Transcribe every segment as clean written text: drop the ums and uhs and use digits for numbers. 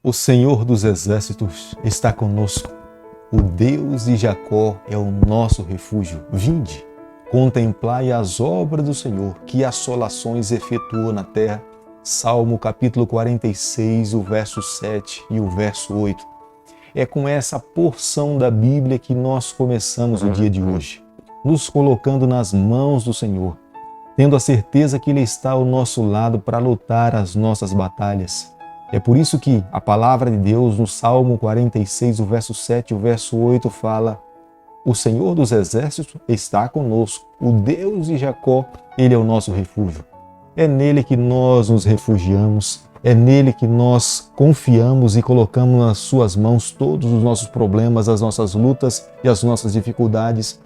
O Senhor dos Exércitos está conosco. O Deus de Jacó é o nosso refúgio. Vinde, contemplai as obras do Senhor, que assolações efetuou na terra. Salmo capítulo 46, o verso 7 e o verso 8. É com essa porção da Bíblia que nós começamos o dia de hoje, nos colocando nas mãos do Senhor, tendo a certeza que Ele está ao nosso lado para lutar as nossas batalhas. É por isso que a palavra de Deus no Salmo 46, o verso 7 e o verso 8 fala: o Senhor dos Exércitos está conosco, o Deus de Jacó, Ele é o nosso refúgio. É nele que nós nos refugiamos, é nele que nós confiamos e colocamos nas suas mãos todos os nossos problemas, as nossas lutas e as nossas dificuldades,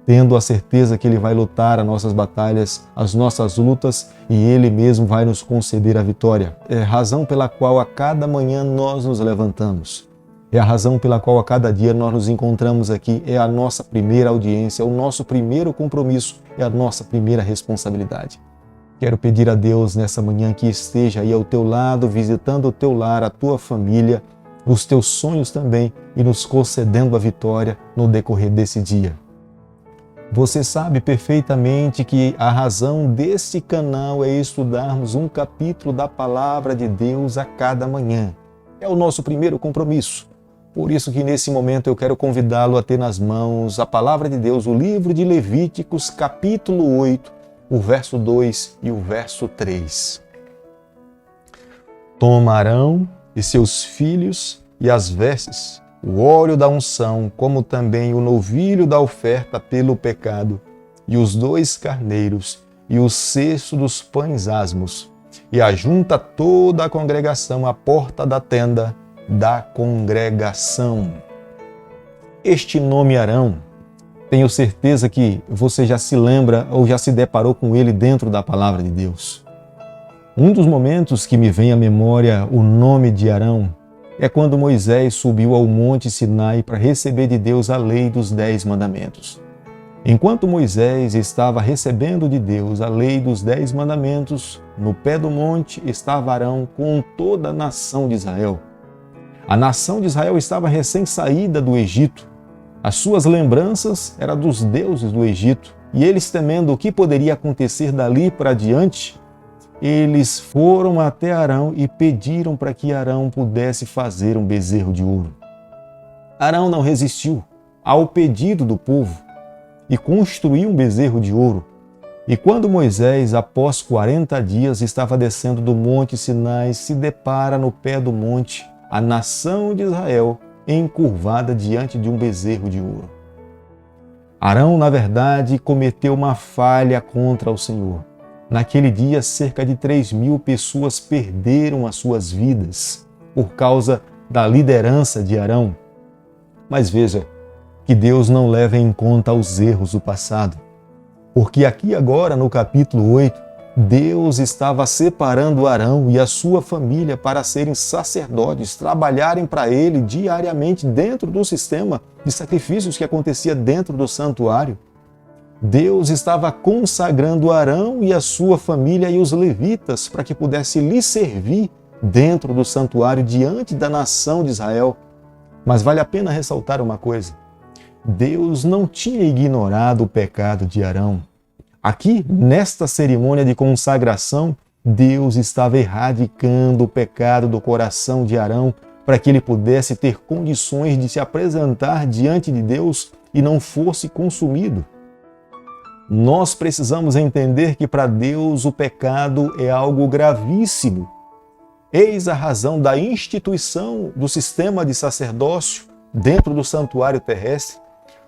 tendo a certeza que Ele vai lutar as nossas batalhas, as nossas lutas, e Ele mesmo vai nos conceder a vitória. É a razão pela qual a cada manhã nós nos levantamos. É a razão pela qual a cada dia nós nos encontramos aqui. É a nossa primeira audiência, é o nosso primeiro compromisso, é a nossa primeira responsabilidade. Quero pedir a Deus nessa manhã que esteja aí ao teu lado, visitando o teu lar, a tua família, os teus sonhos também, e nos concedendo a vitória no decorrer desse dia. Você sabe perfeitamente que a razão deste canal é estudarmos um capítulo da Palavra de Deus a cada manhã. É o nosso primeiro compromisso. Por isso que nesse momento eu quero convidá-lo a ter nas mãos a Palavra de Deus, o livro de Levíticos, capítulo 8, o verso 2 e o verso 3. Toma Arão e seus filhos e as vestes, o óleo da unção, como também o novilho da oferta pelo pecado, e os 2 carneiros, e o cesto dos pães asmos, e ajunta toda a congregação à porta da tenda da congregação. Este nome Arão, tenho certeza que você já se lembra ou já se deparou com ele dentro da palavra de Deus. Um dos momentos que me vem à memória o nome de Arão é quando Moisés subiu ao Monte Sinai para receber de Deus a lei dos 10 mandamentos. Enquanto Moisés estava recebendo de Deus a lei dos 10 mandamentos, no pé do monte estava Arão com toda a nação de Israel. A nação de Israel estava recém-saída do Egito. As suas lembranças eram dos deuses do Egito, e eles, temendo o que poderia acontecer dali para diante, eles foram até Arão e pediram para que Arão pudesse fazer um bezerro de ouro. Arão não resistiu ao pedido do povo e construiu um bezerro de ouro. E quando Moisés, após 40 dias, estava descendo do monte Sinai, se depara no pé do monte a nação de Israel encurvada diante de um bezerro de ouro. Arão, na verdade, cometeu uma falha contra o Senhor. Naquele dia, cerca de 3.000 pessoas perderam as suas vidas por causa da liderança de Arão. Mas veja que Deus não leva em conta os erros do passado, porque aqui agora, no capítulo 8, Deus estava separando Arão e a sua família para serem sacerdotes, trabalharem para ele diariamente dentro do sistema de sacrifícios que acontecia dentro do santuário. Deus estava consagrando Arão e a sua família e os levitas para que pudesse lhe servir dentro do santuário diante da nação de Israel. Mas vale a pena ressaltar uma coisa: Deus não tinha ignorado o pecado de Arão. Aqui, nesta cerimônia de consagração, Deus estava erradicando o pecado do coração de Arão para que ele pudesse ter condições de se apresentar diante de Deus e não fosse consumido. Nós precisamos entender que para Deus o pecado é algo gravíssimo. Eis a razão da instituição do sistema de sacerdócio dentro do santuário terrestre.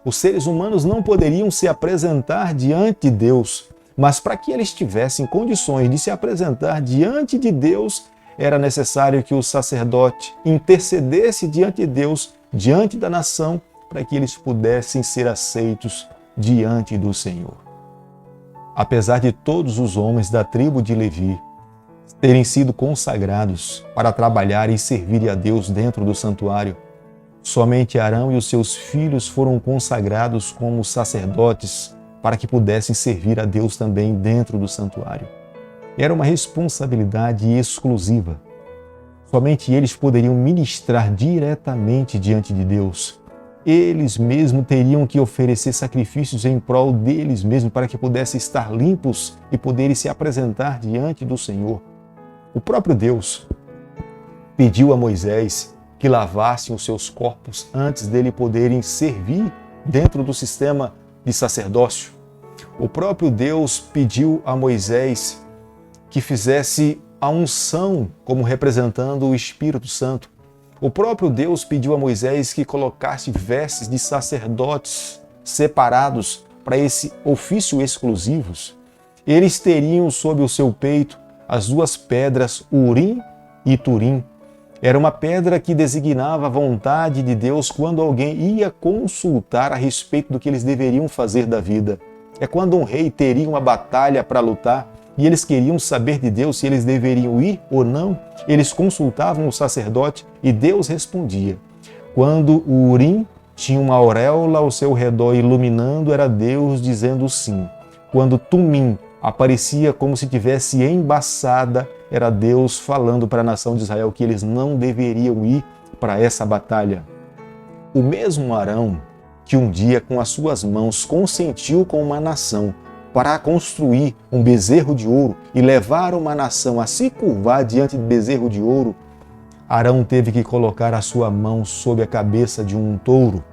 Os seres humanos não poderiam se apresentar diante de Deus, mas para que eles tivessem condições de se apresentar diante de Deus, era necessário que o sacerdote intercedesse diante de Deus, diante da nação, para que eles pudessem ser aceitos diante do Senhor. Apesar de todos os homens da tribo de Levi terem sido consagrados para trabalhar e servir a Deus dentro do santuário, somente Arão e os seus filhos foram consagrados como sacerdotes para que pudessem servir a Deus também dentro do santuário. Era uma responsabilidade exclusiva. Somente eles poderiam ministrar diretamente diante de Deus. Eles mesmos teriam que oferecer sacrifícios em prol deles mesmos para que pudessem estar limpos e poderem se apresentar diante do Senhor. O próprio Deus pediu a Moisés que lavassem os seus corpos antes dele poderem servir dentro do sistema de sacerdócio. O próprio Deus pediu a Moisés que fizesse a unção como representando o Espírito Santo. O próprio Deus pediu a Moisés que colocasse vestes de sacerdotes separados para esse ofício exclusivos. Eles teriam sob o seu peito as duas pedras Urim e Turim. Era uma pedra que designava a vontade de Deus quando alguém ia consultar a respeito do que eles deveriam fazer da vida. É quando um rei teria uma batalha para lutar e eles queriam saber de Deus se eles deveriam ir ou não. Eles consultavam o sacerdote e Deus respondia. Quando o Urim tinha uma auréola ao seu redor iluminando, era Deus dizendo sim. Quando Tumim aparecia como se tivesse embaçada, era Deus falando para a nação de Israel que eles não deveriam ir para essa batalha. O mesmo Arão que um dia com as suas mãos consentiu com uma nação para construir um bezerro de ouro e levar uma nação a se curvar diante de bezerro de ouro, Arão teve que colocar a sua mão sobre a cabeça de um touro,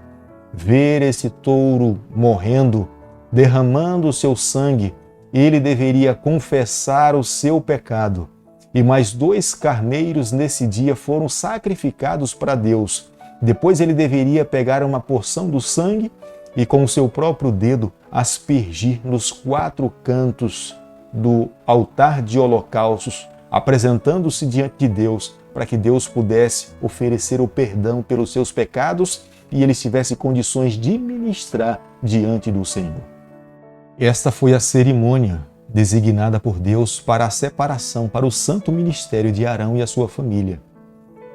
ver esse touro morrendo, derramando o seu sangue. Ele deveria confessar o seu pecado. E mais 2 carneiros nesse dia foram sacrificados para Deus. Depois ele deveria pegar uma porção do sangue e com o seu próprio dedo aspergir nos 4 cantos do altar de holocaustos, apresentando-se diante de Deus, para que Deus pudesse oferecer o perdão pelos seus pecados e ele tivesse condições de ministrar diante do Senhor. Esta foi a cerimônia designada por Deus para a separação, para o santo ministério de Arão e a sua família.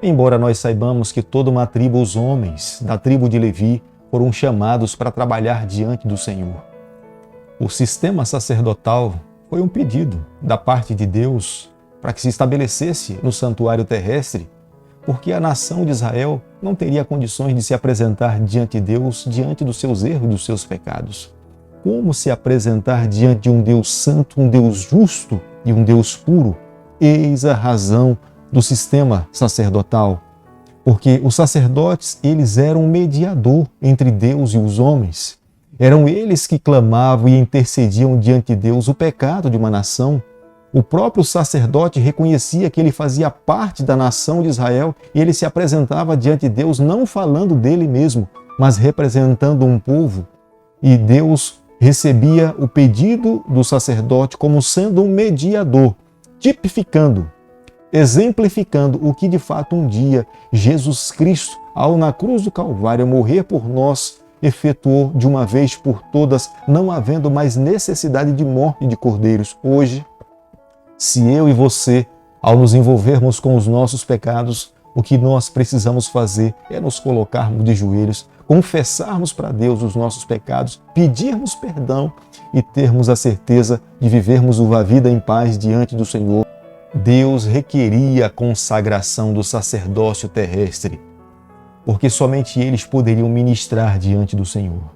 Embora nós saibamos que toda uma tribo, os homens da tribo de Levi, foram chamados para trabalhar diante do Senhor. O sistema sacerdotal foi um pedido da parte de Deus para que se estabelecesse no santuário terrestre, porque a nação de Israel não teria condições de se apresentar diante de Deus, diante dos seus erros e dos seus pecados. Como se apresentar diante de um Deus santo, um Deus justo e um Deus puro? Eis a razão do sistema sacerdotal. Porque os sacerdotes, eles eram um mediador entre Deus e os homens. Eram eles que clamavam e intercediam diante de Deus o pecado de uma nação. O próprio sacerdote reconhecia que ele fazia parte da nação de Israel e ele se apresentava diante de Deus não falando dele mesmo, mas representando um povo. E Deus recebia o pedido do sacerdote como sendo um mediador, tipificando, exemplificando o que de fato um dia Jesus Cristo, ao na cruz do Calvário morrer por nós, efetuou de uma vez por todas, não havendo mais necessidade de morte de cordeiros. Hoje, se eu e você, ao nos envolvermos com os nossos pecados, o que nós precisamos fazer é nos colocarmos de joelhos, confessarmos para Deus os nossos pecados, pedirmos perdão e termos a certeza de vivermos uma vida em paz diante do Senhor. Deus requeria a consagração do sacerdócio terrestre, porque somente eles poderiam ministrar diante do Senhor.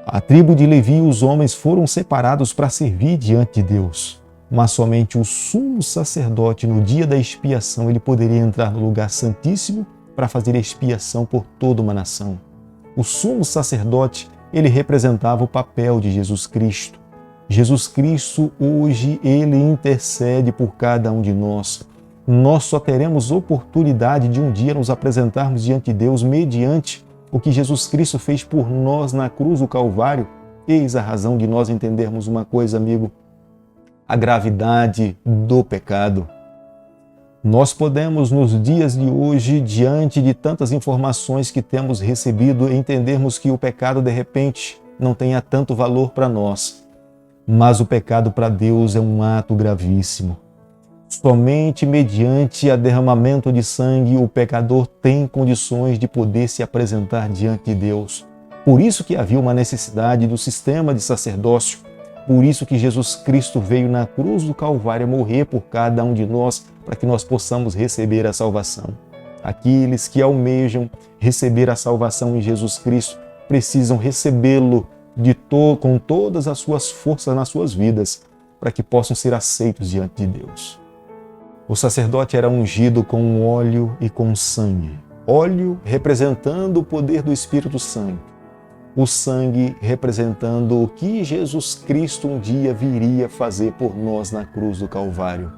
A tribo de Levi e os homens foram separados para servir diante de Deus, mas somente o sumo sacerdote, no dia da expiação, ele poderia entrar no lugar santíssimo para fazer expiação por toda uma nação. O sumo sacerdote, ele representava o papel de Jesus Cristo. Jesus Cristo, hoje, ele intercede por cada um de nós. Nós só teremos oportunidade de um dia nos apresentarmos diante de Deus mediante o que Jesus Cristo fez por nós na cruz do Calvário. Eis a razão de nós entendermos uma coisa, amigo: a gravidade do pecado. Nós podemos, nos dias de hoje, diante de tantas informações que temos recebido, entendermos que o pecado, de repente, não tenha tanto valor para nós. Mas o pecado para Deus é um ato gravíssimo. Somente mediante o derramamento de sangue o pecador tem condições de poder se apresentar diante de Deus. Por isso que havia uma necessidade do sistema de sacerdócio, Por isso que Jesus Cristo veio na cruz do Calvário morrer por cada um de nós, para que nós possamos receber a salvação. Aqueles que almejam receber a salvação em Jesus Cristo precisam recebê-lo com todas as suas forças nas suas vidas, para que possam ser aceitos diante de Deus. O sacerdote era ungido com óleo e com sangue. Óleo representando o poder do Espírito Santo. O sangue representando o que Jesus Cristo um dia viria fazer por nós na cruz do Calvário.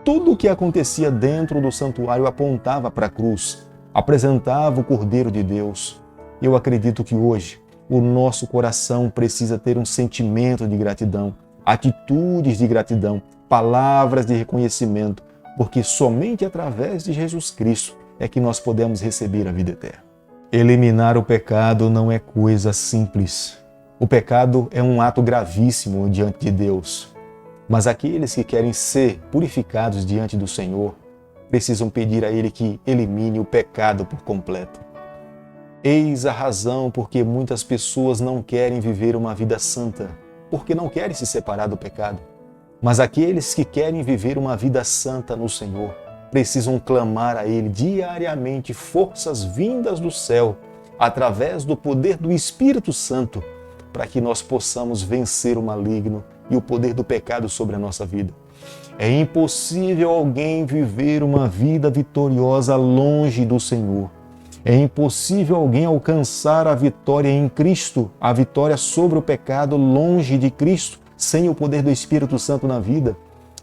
Tudo o que acontecia dentro do santuário apontava para a cruz, apresentava o Cordeiro de Deus. Eu acredito que hoje o nosso coração precisa ter um sentimento de gratidão, atitudes de gratidão, palavras de reconhecimento, porque somente através de Jesus Cristo é que nós podemos receber a vida eterna. Eliminar o pecado não é coisa simples. O pecado é um ato gravíssimo diante de Deus. Mas aqueles que querem ser purificados diante do Senhor precisam pedir a Ele que elimine o pecado por completo. Eis a razão porque muitas pessoas não querem viver uma vida santa, porque não querem se separar do pecado. Mas aqueles que querem viver uma vida santa no Senhor precisam clamar a Ele diariamente forças vindas do céu, através do poder do Espírito Santo, para que nós possamos vencer o maligno e o poder do pecado sobre a nossa vida. É impossível alguém viver uma vida vitoriosa longe do Senhor. É impossível alguém alcançar a vitória em Cristo, a vitória sobre o pecado longe de Cristo, sem o poder do Espírito Santo na vida.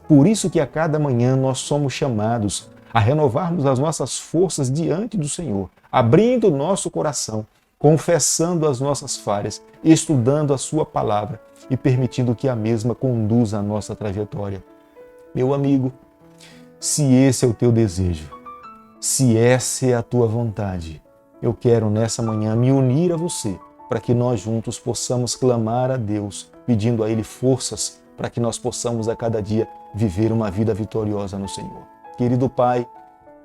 Por isso que a cada manhã nós somos chamados a renovarmos as nossas forças diante do Senhor, abrindo o nosso coração, confessando as nossas falhas, estudando a sua palavra e permitindo que a mesma conduza a nossa trajetória. Meu amigo, se esse é o teu desejo, se essa é a tua vontade, eu quero nessa manhã me unir a você para que nós juntos possamos clamar a Deus, pedindo a Ele forças para que nós possamos a cada dia viver uma vida vitoriosa no Senhor. Querido Pai,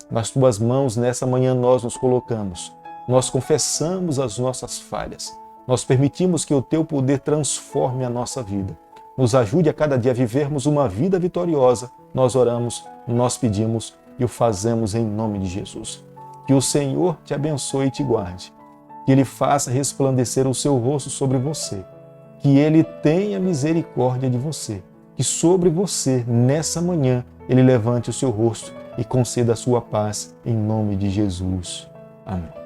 nas tuas mãos nessa manhã nós nos colocamos, nós confessamos as nossas falhas, nós permitimos que o teu poder transforme a nossa vida. Nos ajude a cada dia a vivermos uma vida vitoriosa. Nós oramos, nós pedimos e o fazemos em nome de Jesus. Que o Senhor te abençoe e te guarde. Que Ele faça resplandecer o seu rosto sobre você. Que Ele tenha misericórdia de você. Que sobre você, nessa manhã, Ele levante o seu rosto e conceda a sua paz em nome de Jesus. Amém.